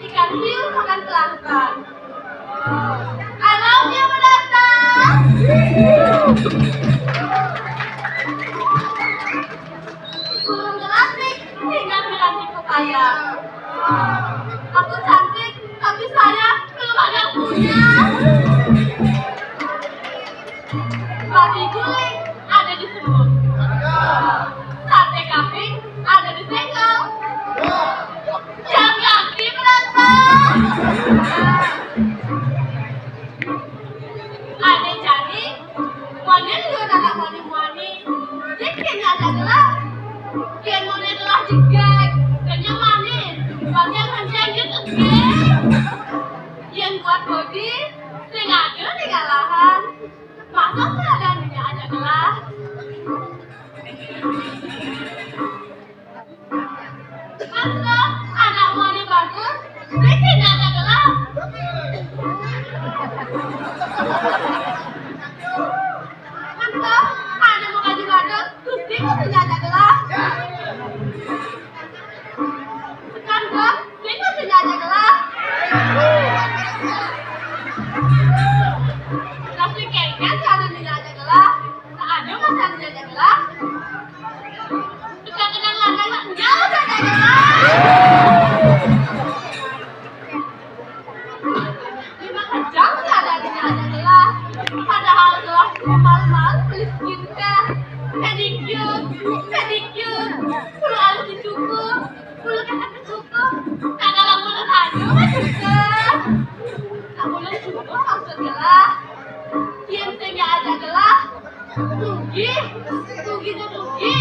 Ikan hiu makan pelangkan. Alam yang mendatang. Burung gelatik hingga piranti pepaya. Aku cantik, tapi saya belum ada yang punya. Babi guling ada di semut. Sate kambing ada di senggol. Yang kaki mendatang. Ada jadi, model juga anak moni-moni. Jadinya ada gelap. Kian model gelap jegek. Kenyang manis. Bagian kenceng gitu yang buat body, sing ada di kalahan. Masa seadanya ada gelap. Masa anak moni bagus, bikin ada gelap. Masa ada mau gaji bagus, terus bikin ada gelap. Sekarang, bikin ada gelap. Tapi kayaknya ada di ada gelap. Tak ada masa di ada gelap. Kita kenal lagi tak jauh ada gelap. 5 jam ada di ada gelap. Padahal gelap mahal-mahal beli skincare, pedicure, bulu halus dicukur, bulu kata dicukur. Kalau bulu hanyut dicukur. Bulan cukup maksud gelap. Kiannya ada gelap. Rugi itu rugi.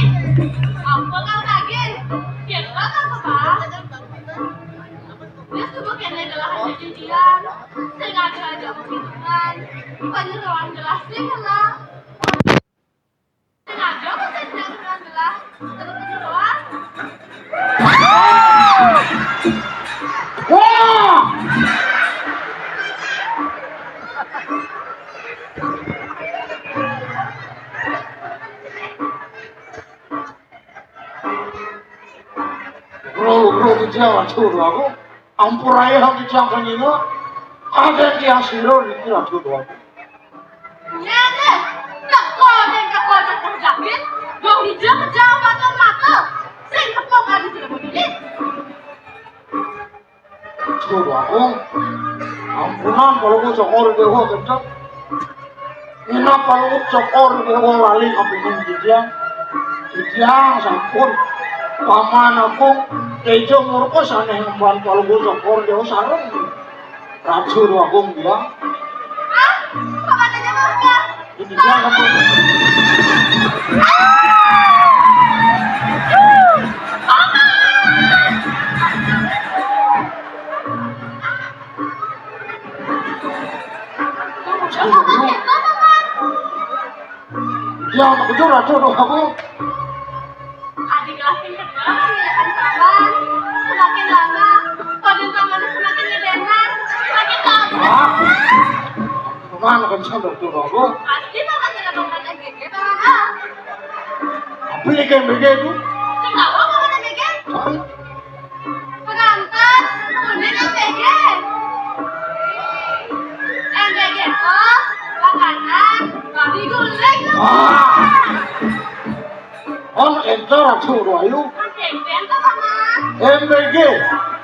Apa kau kaget? Kian bakal apa? Dia subuh kena gelap hanya cucian. Sengaja aja perhitungan. Penyeruan gelas sih gelap. Sengaja bukan senang gelap. Terus penyeruan. Bro, Jawa jodoh aku, ampura ya di jangkang ini, ada yang siro di kira jodoh aku. Ya deh, teko terjamin, mau hijau kejauh mata, sing kepok ada di dalam ini. Jodoh aku, ampunan kalau aku cokor dewa kencang, ina kalau aku cokor dewa lali kepingin dia sampun. Paman aku kejo ngurko sana yang bantu kalau gue cokor dia sarung racun aku bilang Kok katanya murka? ini dia kamu dia anak kecil racun aku Adik kelas ini kelihatan sabar, semakin lama, kode zamannya semakin ngedenan, semakin lama. Kemana kan sadar tuh aku? Pasti bakal ngelakukan MBG banget. Apa nih kayak begitu? Kenapa kamu MBG? Pengantar, kemudian MBG. MBG itu makanan babi guling. On enter Ratu Rahayu. Jengben tuh paman. MBG.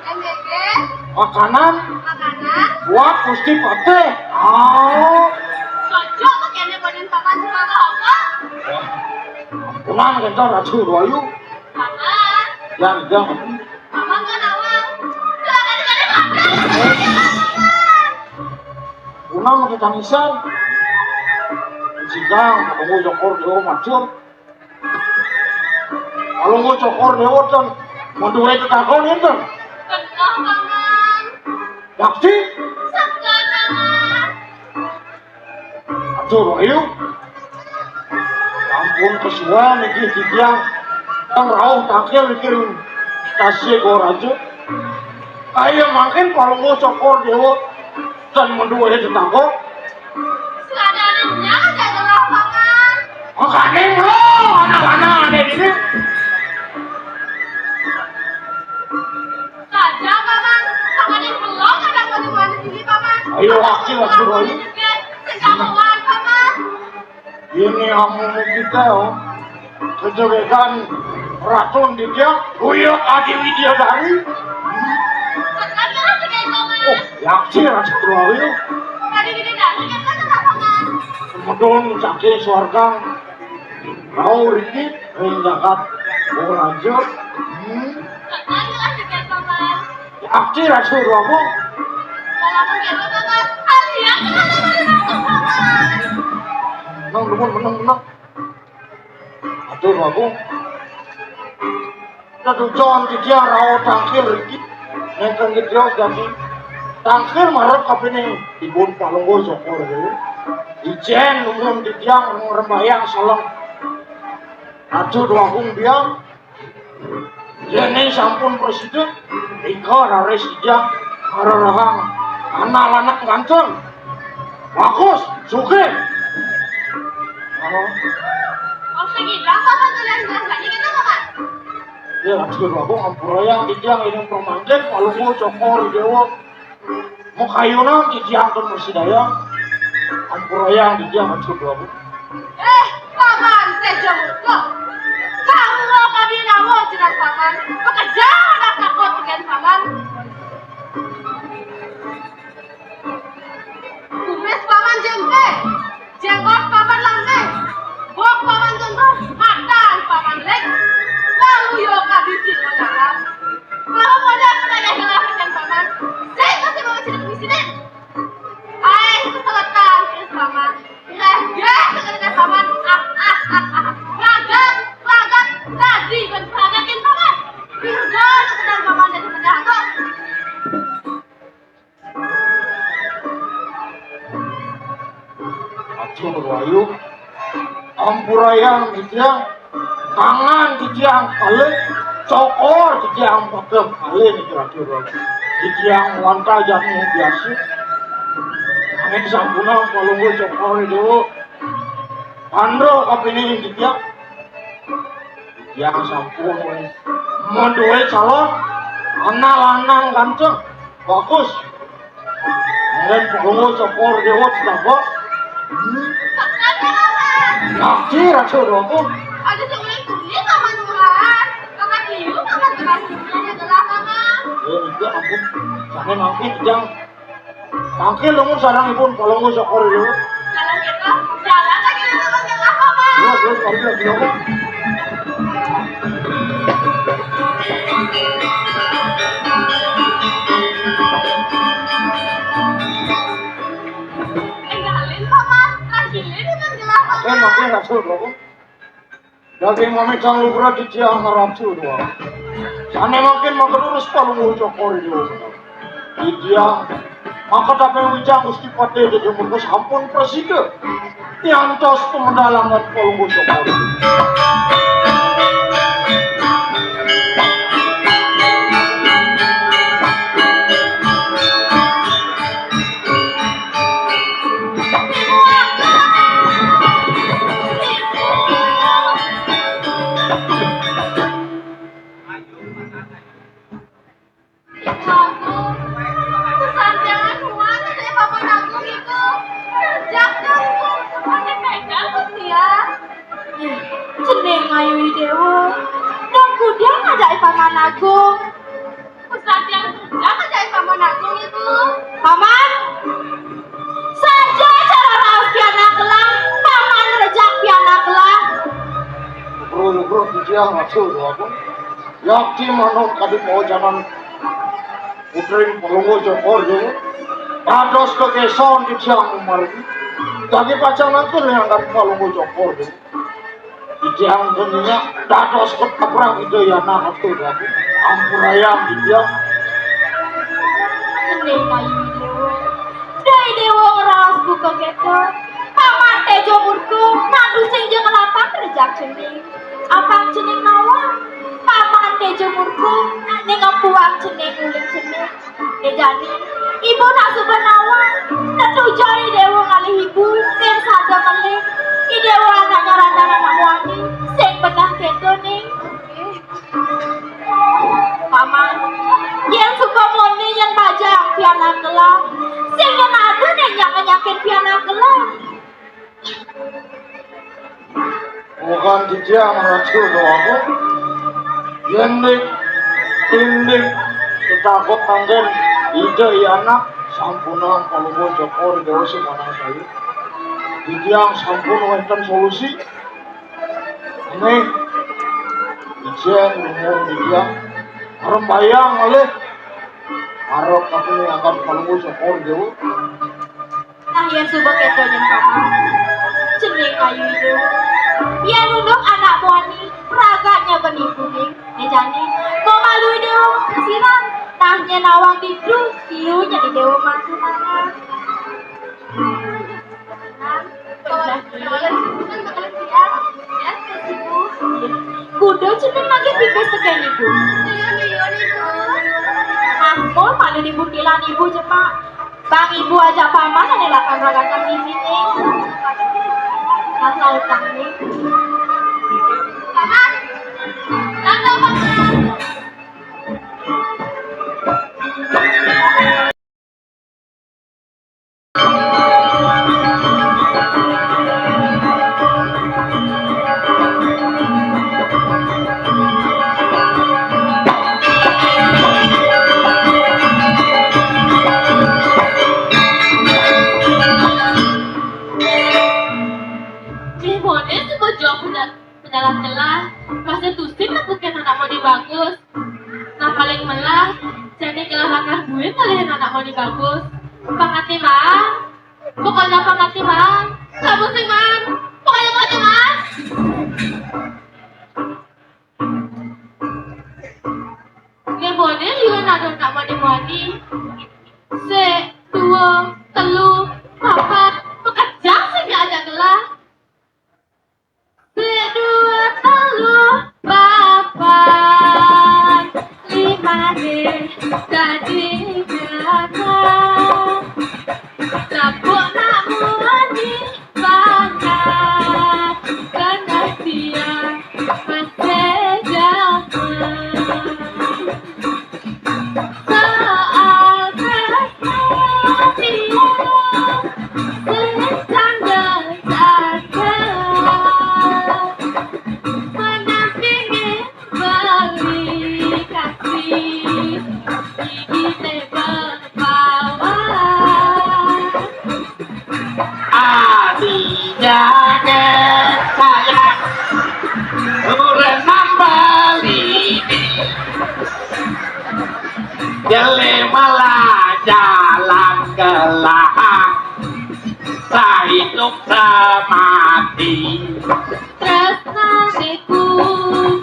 MBG. Makanan Makanan. buat Gusti Patih. Ah. Cocok tuh kayaknya badan paman sama apa? Ampunan enter Ratu Rahayu. Paman. Jangan. Paman kan awal. Gak ada. Unang tangisan. Sigang kamu cokor dewa macam. Kalau mau cokor dewa kan menduwe tetakon itu. Benar paman. Yakin? Segar paman. Aduh, ayo. Ampun kesuwen iki didiang. Yang rauh takil dikirim stasi Goraja. Ayo makin kalau mau cokor dewa dan menduwe tetakon. Seadanya aja gelah paman. Makanya lo anak-anak ada di sini. Saja paman. Paman yang belum ada mana sini paman. Ayo laki ayo. Sekamuan paman. Ini amu kita oh. Kejewekan racun di dia. Uyuk Adi Widyadari. Sekarang dengan paman. Oh, yakin racun ayo. Tadi gini dari kan kenapa paman? Kemudian caki suarga. Kau rikit. Rindakat. Goraja. Sekarang dengan paman. Yakin racun ayo. Kalau mungkin paman. Kalian kenapa langsung paman? Menang. Aduh aku. Aduh John di dia rawat tangkil rikit. Nengkang gitu ganti. Tangkil marah kapini ibun palunggo sokor dulu. Ijen umum di tiang rembayang salam. Aduh doakung dia. Ini sampun presiden. Ika raris ijang. Hararahang. Anak-anak ganteng. Bagus. Suke. Oh segilang paman kalian bilang lagi gitu paman. Ya, aduh aku ngampurayang di tiang ini permanjen palunggo cokor dewa. Mau kayunan di tiang tuh masih daya. Ngampurayang di tiang aduh aku. Paman sejomuko. Kamu mau kami nawo jenang paman. Pekerja anak takut dengan paman. Kumis paman jempe. Jenggot paman lambe. Bok paman gendong. Matan paman lek. Lalu yo kami sini dalam. Kalau pada penanya dengan paman. Saya masih mau cerita di sini. Hai, keselatan, Chris paman. Ya, dengan paman. Ragat, tadi ben ragatin paman. Biar sedang paman dari penjaga. Aduh wayu. Ampurayang di tiang. Tangan di tiang kali. Cokor di tiang pakem kali nih kira-kira. Di tiang wanita jamu biasa. Angin sampunang palunggo cokor dulu. Andro kapini di tiang. Yang sampun menduwe calon anak lanang ganteng bagus. Dan palunggo cokor dewa sedapok. Sekarang paman. Nakti racun aku. Ada seorang kulit paman murahan. Paman liu paman gelas sebenarnya gelas paman. Itu ampun. Sana mangkit jang. Tangkil lumur sarang ipun palunggo cokor dewa. Jalan kita, jalan lagi paman gelas paman. Terus kali lagi aku. Tinggalin paman, lanjilin dengan gelas paman. Makin racun aku. Daging mami cang lubra di tiang racun doang. Sana makin urus palunggo cokor dewa. Di tiang. Maka dapat wijang Gusti Patih jadi murkus ampun presiden. Yantos pemendalangan palunggo cokor. Aku, kesanjangan semua dari paman aku itu. Sejak dahulu, masih pegang ya. ngayui dewa. Dan kudia ngajak paman agung. Pusat yang kerja ngajak paman agung itu. Paman, saja cara raos piana kelang, paman rejak piana kelang. Bro dia maksud aku. Yakti manut kadi mau jalan putri pelungu jokor je. Ados ke keson di siang margi. Jadi pacangan tu yang kadi pelungu jokor je. Di siang dunia dados ke tabrang itu ya nak tu aku. Ampun ayam dia. Ini ngayui dewa. Dai dewa ngeraos buka keto. Paman tejo murku, nandu sing jeung lapang rejak cening. Apang cening nawang. Paman tejo murku, ning puang cening uling cening. Dejani, ibu nak sebenawang. Tetujai dewa ngalih ibu, dan sada ngalih. I dewa anak nyarandan anak wani, sing benah keto ning. Paman, yang suka moni yang bajang piana kelang, sing yang ada ning yang nyakin piana kelang. Bukan di siang maksud aku. Yendik, tindik, ketakut tanggen, ide anak, sampunan pelungu jokor dewa semana saya. Di siang sampun wonten solusi. Ini ijen umur di siang. Harap bayang oleh harap aku ni akan pelungu jokor dewa. Nah yang suka keto yang paman, cening kayu itu. Ia nunduk anak wani, raganya benih kuning. Dejani, mau malu dewa siram, tahnya nawang didu, iunya di dewa mantu mana. Kudu ceneng lagi pipis tekan ibu. Mau malu dibutilan ibu cemak. Bang ibu aja paman ane lakan ragakan ini nih. Asal utang nih. Paman, tanda paman. Penjalan kelas, pasnya tusin aku kan anak mau bagus. Nah paling melas, jadi kelas langkah gue kalian anak mau bagus. Pangati mang, pokoknya pangati mang, kamu sih mang, pokoknya pangati mang. Nggak boleh lihat ada anak mau se, dua, telu, papat, bekerja sih nggak ada kelas. Kedua telu papat lima deh tadi gagal lapuk namun dibangat karena dia masih jauh soal prestasi sedang berharga menampingi balik kasih gigi berbawa Adijake sayang Uren nambali Jele malah jalan gelap Sahidup semati tresnaniku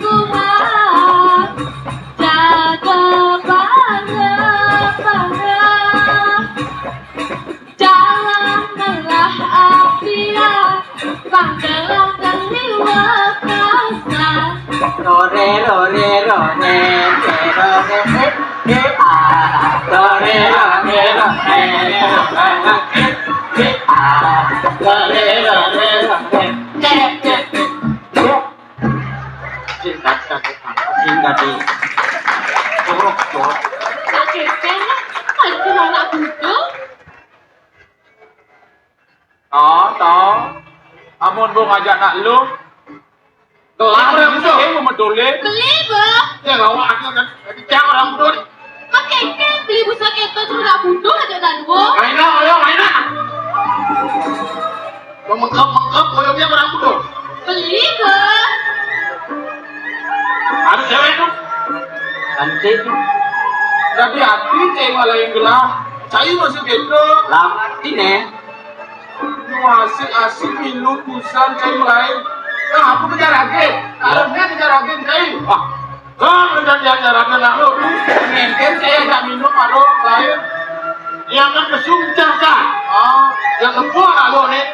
kuat jaga bareng-bareng jalan melah apia panggilan keliwat kasa Rore rore rore rore rore tadi uruk tuh Kakeknya, kalau cuma anak butuh, toh amun bu ngajak nak lu Kelar yang itu. Mau medole. Beli, Bang. Ya lawak kan. Jangan orang bodoh. Makanya beli busa keto terus gak butuh aja dan gua. Mainan, ayo mainan. Mengkep, koyoknya orang bodoh. Beli, Bang. Ada cewek tuh. Cantik. Jadi hati cewek malah yang gelah. Saya masih gitu. Lama ini. Asik minum busan cewek lain. Nah, aku kejar lagi. Harusnya kejar lagi cewek. Wah, kan udah diajaran lalu. Mungkin saya nggak minum baru lain. Yang kan kesuncang sah. Oh, Yang kebuah lalu nih.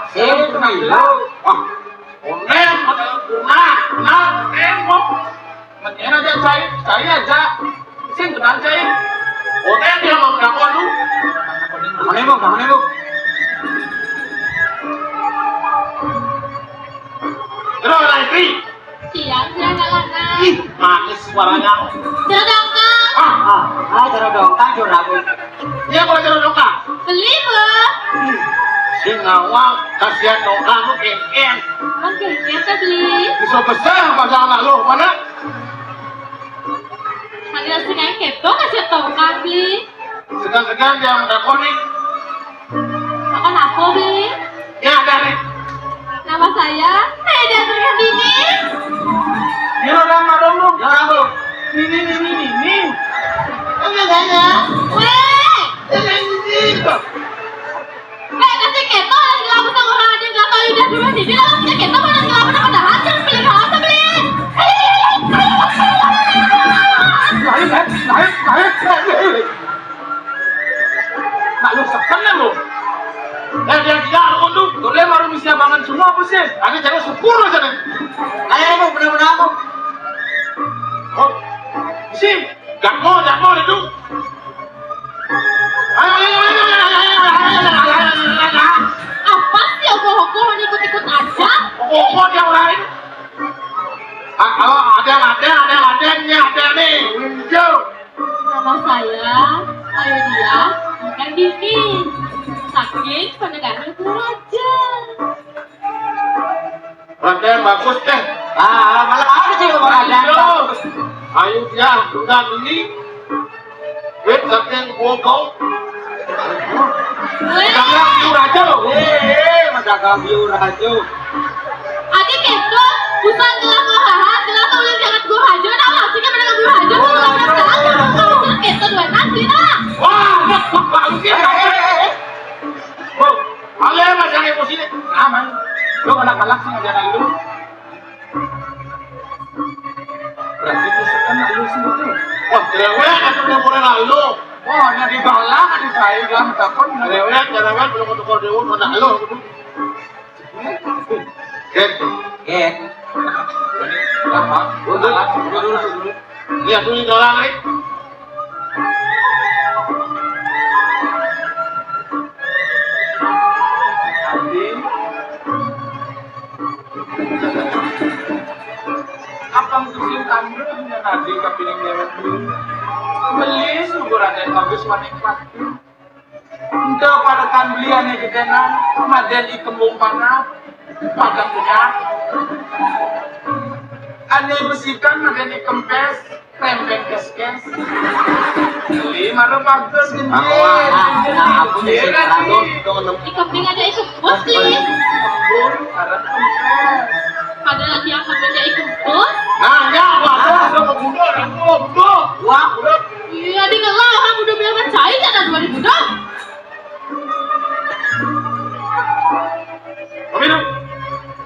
saya kenal Wah, onen, onen, kok. Mendingan aja saya aja. Sing kenal saya. Onen dia mau ngakon lu. Kemana lu? Terus lagi. Siang gak lana. Ih, manis suaranya. Tidak Cara dongkang juragu. Iya, boleh cara dongkang. Beli, Bang. Si ngawang, kasihan dongkang lu kengkeng. Kan kayaknya beli. Bisa besar bahasa anak lu, mana? Ada si kayak keto kasih tau kan beli. Segan-segan yang drakonik. Makan apa beli? Ya, ada nih. Nama saya Heda Surgadini. Ini orang madam lu. Ya, aku. Ini. Enggak saya. Weh, Ini. kasih keto lagi ngelamun sama orang aja nggak tahu udah dulu sini lah kasih keto mana ngelamun sama dah hasil beli kata beli. Lahir. Nak lu sekenan lu. Dia tidak aku tuh. Boleh baru bisa bangun semua apa sih? Ada jangan syukur aja nih. Ayo, benar-benar aku. Oh, Si, jangan itu. Ayo. Apa sih ogoh-ogoh ikut-ikut aja? Pokok yang lain. Kalau ada nih. Winjau. Nama saya Dia bukan Dini. Saking pendengaran raja. Raden bagus deh. Malah ada sih Ayo dia, udah ini. Wait, saking gua Dagang biur aja loh. Dagang biur aja. Adik itu bukan gelang gohahan, gelang tulis jangan gohajo, nah sih kan mereka gohajo, gelang itu dua nanti nah. Wah, bagus ya. Wow, ale macam emosi ni. aman. Lu galak-galak sih ngajarin lu. Berarti itu sekenan lu sih itu. Wah, cerewet atau dia boleh lalu. Oh, nyari galak ada saya gelang takon. Cerewet belum untuk dewa mana lalu. Get. Lama. Dulu. Lihat dulu orang ni. Apa musim tamu yang tadi kepiling lewat dulu beli suburan dan bagus manikmat untuk pada kan beliannya ketenan maden ikembung panah padang punya ane besikan maden ikempes rempeng kes beli maru bagus gede Aku ni sekarang Ikembing aja ikut bos nih. ikembung karena kempes Pada nanti akan menjadi ikut bos. Nanya, aku bunuh. Wah, Iya, di ngelah, kamu udah bilang percaya kan 2000 dong. Tapi tu,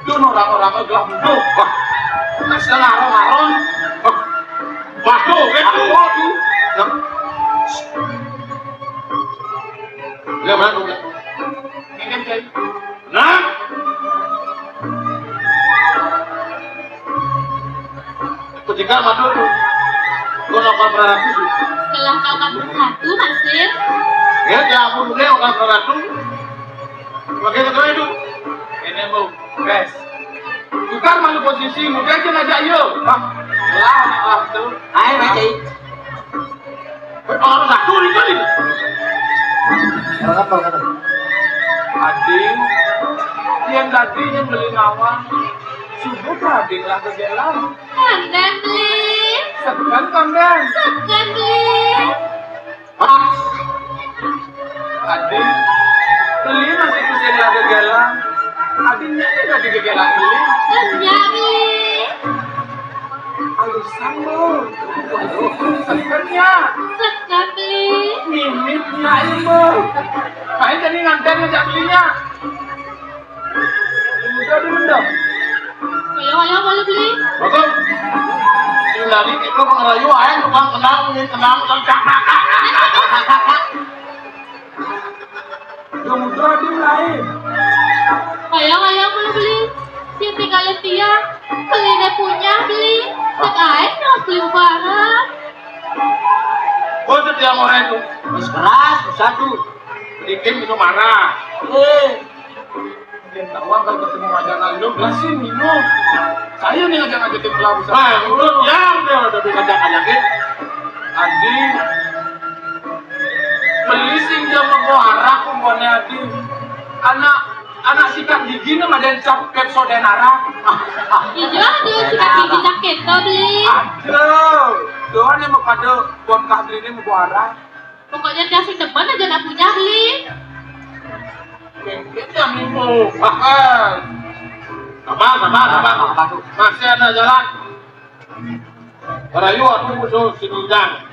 itu orang-orang gelap bunuh wah, nasi larong-larong batu, aku betul. tuh Lihat mana tu? ini kan kayak Nah, ketika madu tu, kau nak berapa tu? Kelah kau kamu satu, Masir. Ya, dia aku boleh orang berapa? Bagaimana kau itu? ini mau guys tukar malu posisi muka aja aja yuk lah tuh Ayo, macam. Orang satu ni kau ni. Orang apa kata? ading yang tadinya beli ngawang, subuh kading lah kegelam. Kandang beli. Sekan kandang. Sekan beli. Adi, beli nasi kucing lah kegelam. Adinya juga digegelam beli. Enggak beli. Alusan lo. Sekannya. Sekan beli. Mimitnya ilmu. Main tadi nganten ngajak belinya. Udah dimendam. Ayo boleh beli. Betul. Ini lagi itu mengerayu ayam tukang kenang kencang. Yang muda dim lain. Ayo boleh beli. Yang tinggalin dia. Beli dia punya beli. Sekarang harus beli barang. Oh setiap orang itu wis keras satu. Sedikit minum marah. Mungkin tawang kalau ketemu ngajak ngajak gelasin minum. Saya nih ngajak-ngajakin pelaku saya. Nah, menurut yang dia udah ngajak-ngajakin. Adi beli sing dia mau arah kumpulnya Adi. Anak sikat gigi nih ada yang capek sodenara. Iya dia sudah gigi jaket tuh beli. Aduh, doan yang mau kado bom kabel ini mau arah. Pokoknya dia sih demen aja nak punya beli. Kita minggu. Sabar. Masih ada jalan. Berayu aku musuh sinunjang.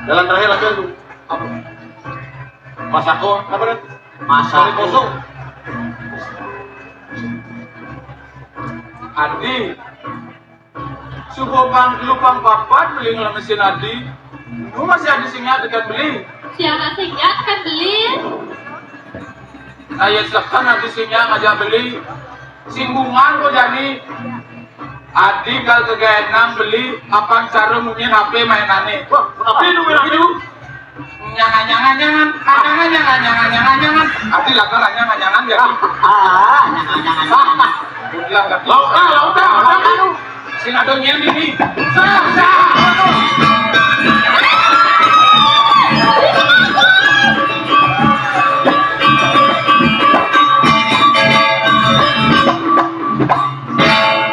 Jalan terakhir lagi itu. Apa? Masako, apa nih? Masako kosong. Adi, subuh lupang papat beli ngelam mesin Adi. Lu masih ada singa dekat beli. Siapa singgah kan beli. Ayah sekan Adi singa ngajak beli. Singgungan kok jadi. Adi kalau kegaenang beli apa cara mungkin HP mainannya. Wah, tapi itu. Jangan. Adi lah kalau jangan jadi. Udah enggak. Lauta. Sing ada yang ini.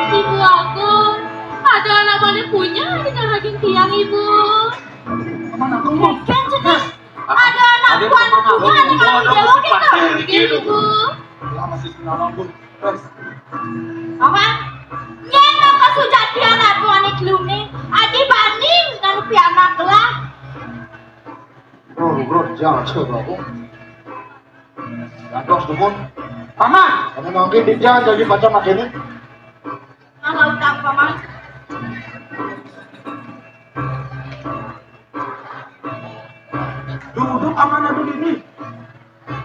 Ibu aku ada anak boleh punya dengan raging tiang ibu. Mana aku? Kan cekas. Ada anak puan punya dengan dewa kita. Ibu. Lah masih senawang pun. Apa? Nyen apa sudah dia anak puan iklum nih? Adi banding dengan pianak lah. Bro, jangan coba aku. Gandos dukun. Paman, Kamu mungkin dia jadi macam ini. Kalau utang paman. duduk amanah begini.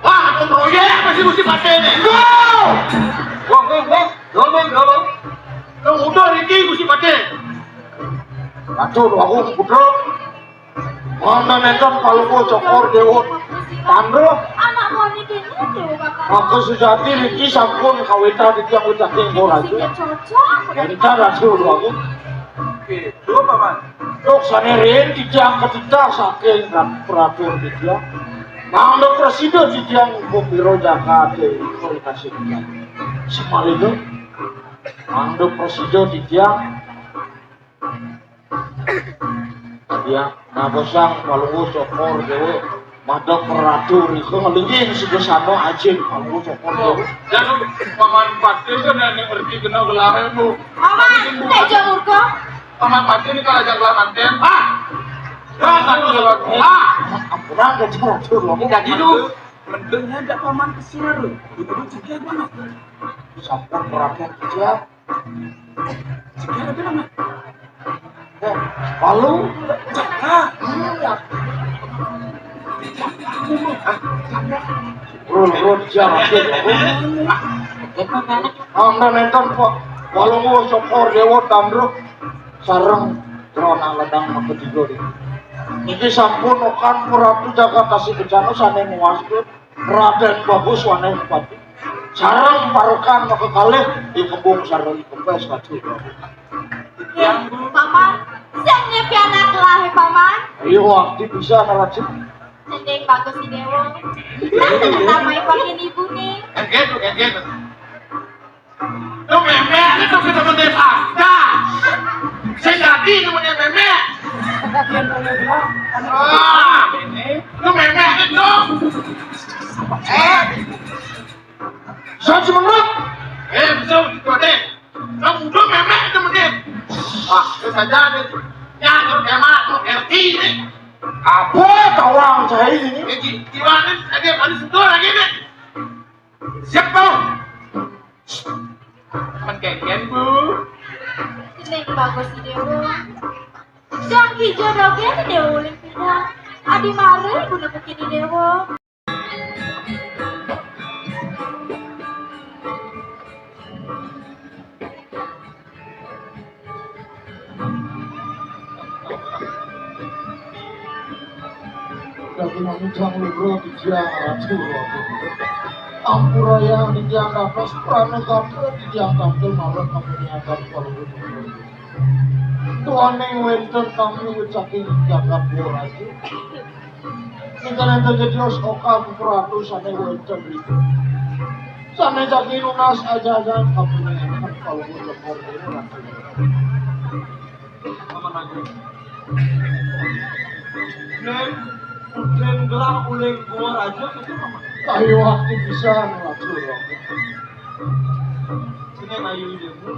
Wah, aku proyek masih mesti pakai ini. Go! Kamu udah Riki mesti pakai. Kacau aku putra. Mana nekan kalau mau cokor dewot. Tandro. Anak puan ini dewa kakak. Aku sejati Riki sampun kawita di tiang ucap tinggal aja. Dia cocok. Jadi cara suruh aku. Oke, dua paman. Dok sanerin di tiang ketiga saking peratur di tiang. Nang presiden di tiang Biro Jakarta komunikasi dia. Semali itu. Nang presiden di tiang. Dia nabosang kalau cokor dewe. Mada peratur itu ngelingin si desano aja kalau cokor dewe. Dan paman pati kan yang ngerti kena gelarmu. Paman, tejo murko. Paman pati ini kalau ajak gelar manten. Ampunan ke peratur lo. Tidak gitu. Mendengnya ada paman kesinar. Duduk juga mana? Sampun peratur dia. Jika ada mana? Lalu. Bro, jangan anda nonton kok. Kalau mau sokor dewa tandro sarang drona ledang ketiga di. Iki sampun okan puratu jaga kasih bencana sana muasku. Raden bagus wane pati. Sarang parukan mau kekalih di kembung sarang di kempes kacau. Yang Paman, senge pianak lah paman. Ayo waktu bisa narasi. Sending bagus si dewa. Nanti namanya pakai ibu nih. kaget. Lu memek itu kita mending fakta. Saya jadi namanya memek. Lu memek itu. Saya cuma nak. Betul gitu deh. Kamu udah memek itu mending. Wah, itu saja deh. Ya, itu emang tuh RT nih. Apa kawan saya ini? Gimana? Ada sentuh lagi nih. Siap kau. Menkeken bu. Neng bagus si Dewo. Yang hijau doge ni Dewo limpina. Adi mare guna begini Dewo. Tapi nanti jangan lupa dijangan Ampura yang dianggap plus prana kapal dianggap ke malah kami dianggap kalau begitu. Tuhan yang wenten kami ucapin dianggap bola itu. Ini kan terjadi osokam peratus sana wenten itu. Sana jadi lunas aja kami dianggap kalau begitu bola. Mama lagi. Udah gelang uling keluar aja itu mama. Kayu waktu bisa ngatur. Sini ayu dia bu.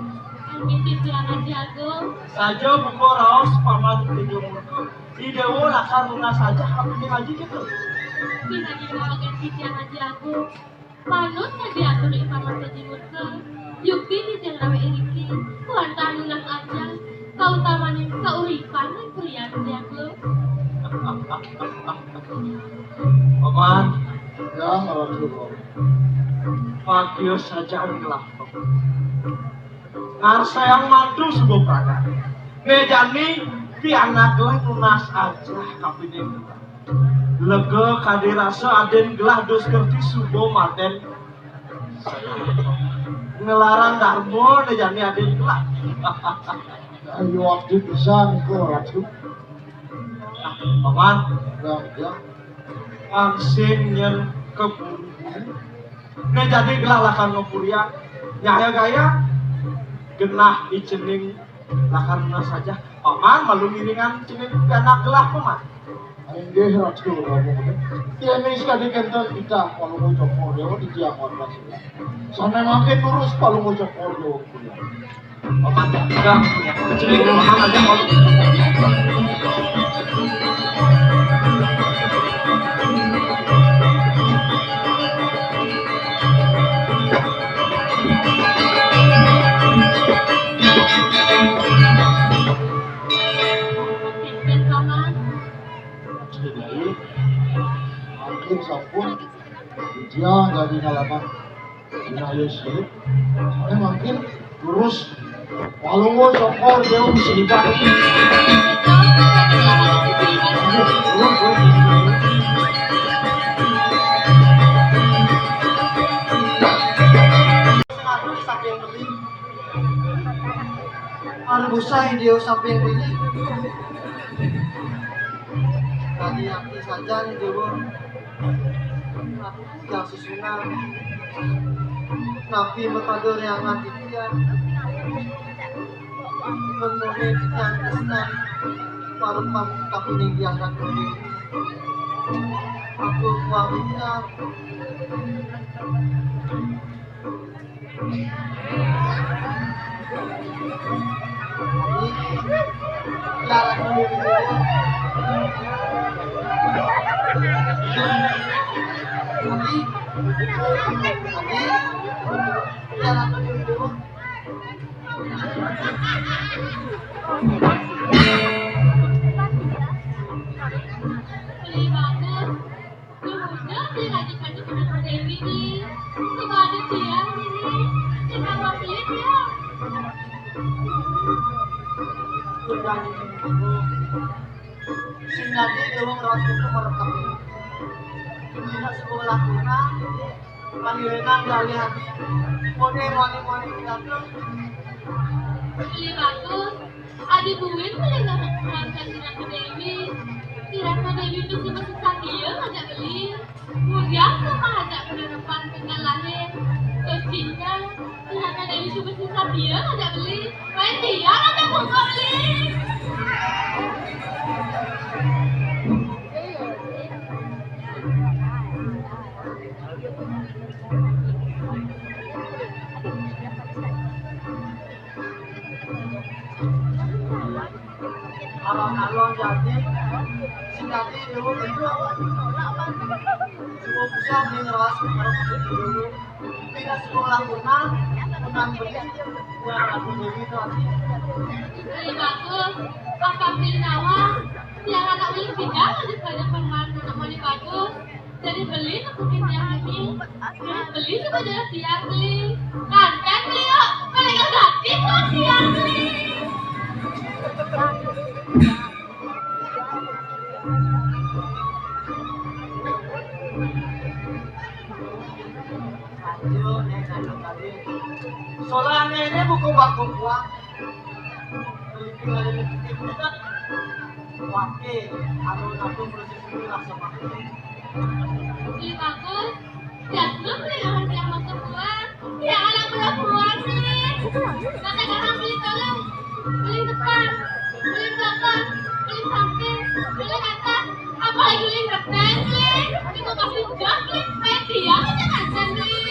Ini anak jago. Saja buku raos paman tujuh muka. Di dewo lakar lunas saja kami ngaji gitu. Bila dibawakan sisi anak jago. Manutnya diatur di paman tujuh muka. Yukti di jalan iriki. Tuhan tak lunas aja. Kau tamanin keuripan dan kuliah jago. Paman. Ya ngatur. Pagio saja adalah ngarsa yang mantu sebuah prada. Nejani di anak gelah lunas aja kapiden gelah. Lega kadirasa aden gelah dos kerti subuh maten. Ngelarang darmo nejani aden gelah. Kayu waktu bisa ngatur. Paman, Ya. angsin yang keburu. Nejani gelah lakan ngopuria. Nyaya gaya genah icening lakar lunas saja. Paman malu miringan cening anak gelah paman. Enggak ngatur ngomong. Ya ini sekali kenten kita kalau mau cokor dia di diamon masih. Sana makin terus kalau mau cokor dia. Paman enggak punya cening paman aja mau. Tinggal paman. Jadi makin sampun dia nggak di halaman Dina Yesus. Sana makin terus kalau mau cokor dia bisa dipakai. Arbusai dia sampai yang ini. Tadi aku saja nih dewa. Aku yang susunan. Nabi metador yang nanti dia. Kemudian yang kesan. Baru tapi ini diangkat dulu. Aku wanita. Larang dulu dewa. Larang dulu dewa. Beli bagus. Kemudian dilanjutkan di penonton Dewi nih. Suka ada siang ini. Kenapa pelit ya? Sudah sing nanti dewa ngerawat itu merekam tidak sekolah kuna panggilan kali hati moni kita Beli bagus. Adi buin beli nggak keluarga Kirana Dewi. Kirana Dewi itu si masih sakit ngajak beli. Kemudian sama ajak penerapan tengah lahir. Dinda, ternyata dari super sisa dia ngajak beli. Main dia ngajak buka beli. Alon-alon jadi si tadi dulu itu semua bisa ngeras kalau dulu tidak sekolah menang beli yang aku beli itu Beli bagus, apa beli nawang? Yang anak beli bidang ada banyak pemain anak beli bagus. Jadi beli nutukin yang ini. Beli juga jelas dia beli. Kan beli yuk, kalau nggak gratis kok dia beli. soalnya ini buku baku uang wakil aku proses ini langsung Beli bagus, jasmine beli yang masuk buah. Yang anak perempuan sih. Kata orang beli tolong, beli depan, beli belakang, beli samping, beli atas, apalagi beli ngetes beli. Ini mau kasih jas beli, kayak dia aja ngajar beli.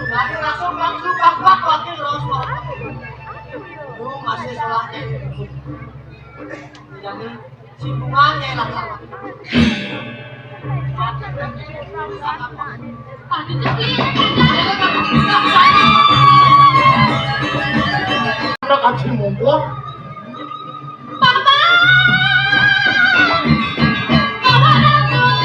Nanti langsung bak wakil terus lu masih salahnya jadi sibungannya lah sama Tadi tuh beli Anda kasih mumpul. Papa! Papa datang!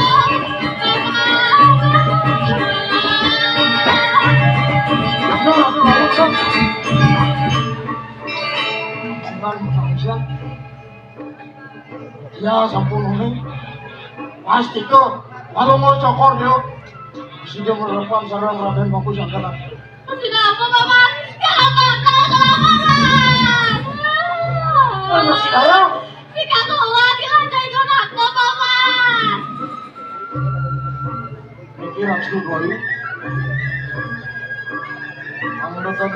Ya sampun ini pasti tuh kalau mau cokor dia sudah menerapkan sarang Raden Bagus yang kalah. Sudah apa, Papa? Kenapa? Masih ada? Jika keluar, dilantai ikut aku, Papa! Mikir harus dulu. Kamu datang,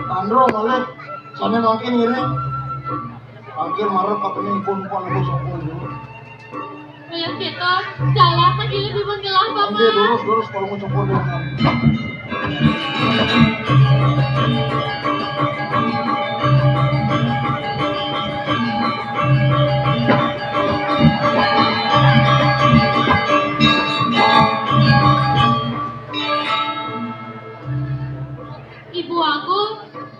Andro balik, sana makin ini. Akhir marah katanya ikut aku sampun dulu. Kayak gitu, jalan lagi lebih menggelah, Papa. Nanti lurus kalau mau cokor dia. Ibu aku,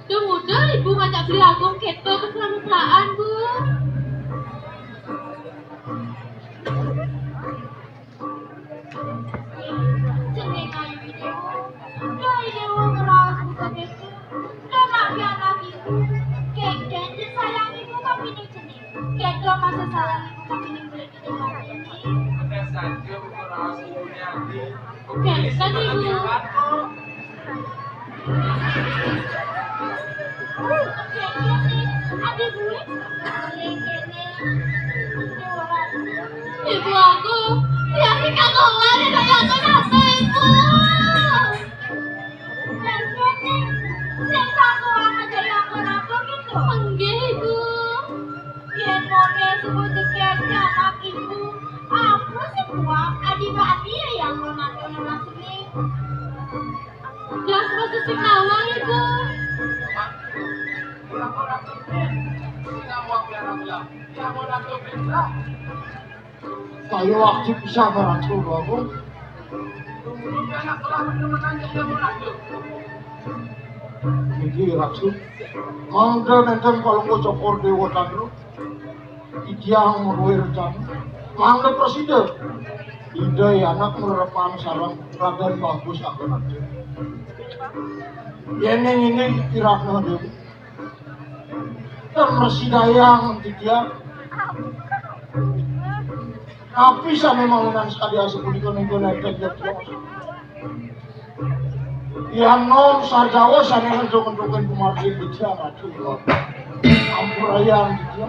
udah muda ibu ngajak beli album keto mesra-mesraan, Bu. Jeneng ayu video, dari dewa ngeras buka keto, dan lagi anak ibu. Kek dan sayang ibu kami nih jeneng. Keto masa sayang ibu kami nih boleh kita hari ini. Ada saja buku rahasia ibunya Adi. Oke, kan ibu. Ada duit, boleh kene. Ibu aku, dia tinggal keluar dan kayak aku nasa, Ibu. Dan kene, sing satu aja yang kenapa gitu. Enggak, Ibu. Yen mone sebut ceket anak ibu, aku semua adik-adik yang nonton sini. Jelas masih si nawang, Ibu. Saya waktu bisa berangkat aku. Mikir aku. Mangga nenten kalau mau cokor dewa tangro. Ikiang meruai rencana. Mangga presiden. Ide anak menerapkan sarang Raden Bagus akan ada. Ini irakna dia. Dan masih dayang dia. Tapi saya memang dengan sekali asal punya itu nempel dia terus. Ya nom sarjawa sana ngejuk-ngejukin kumargi beja ratu. Ampurayan gitu.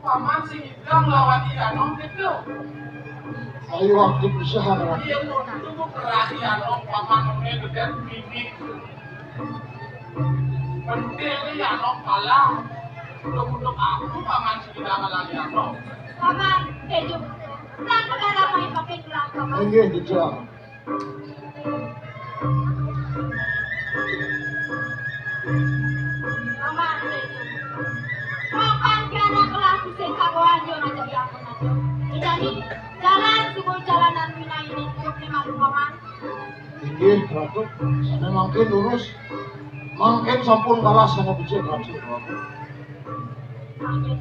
Paman sih bilang lawan Iano gitu. Ayo waktu bisa ratu. Iya itu keras Iano paman ini gede bibit. Penting Iano kalah. Untuk aku paman sih bilang kalah Iano. Paman, keju. Lang negara main pakai gelang paman. Iya gitu. Paman, keju. Paman karena kelas sing kagoan yo aja di aku aja. Jadi jalan sebuah jalanan Mina ini untuk dimalu paman. Iya ratu. Sana makin lurus. Makin sampun kalah sana beja ratu. Ayo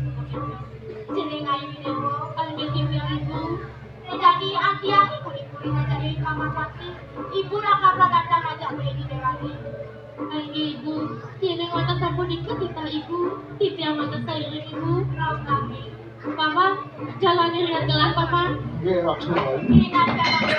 jeneng ayu dewo kalau dia bilang ibu. Jadi anti-anti kulit-kulit aja dari paman pasti. Ibu raka pragatan aja boleh didewani. Ay ibu, jeneng mata sampun ikut kita ibu, tipiang mata saya ibu. Raut kami. Paman, jalannya lihat gelas paman. Iya ratu. Ini kan paman.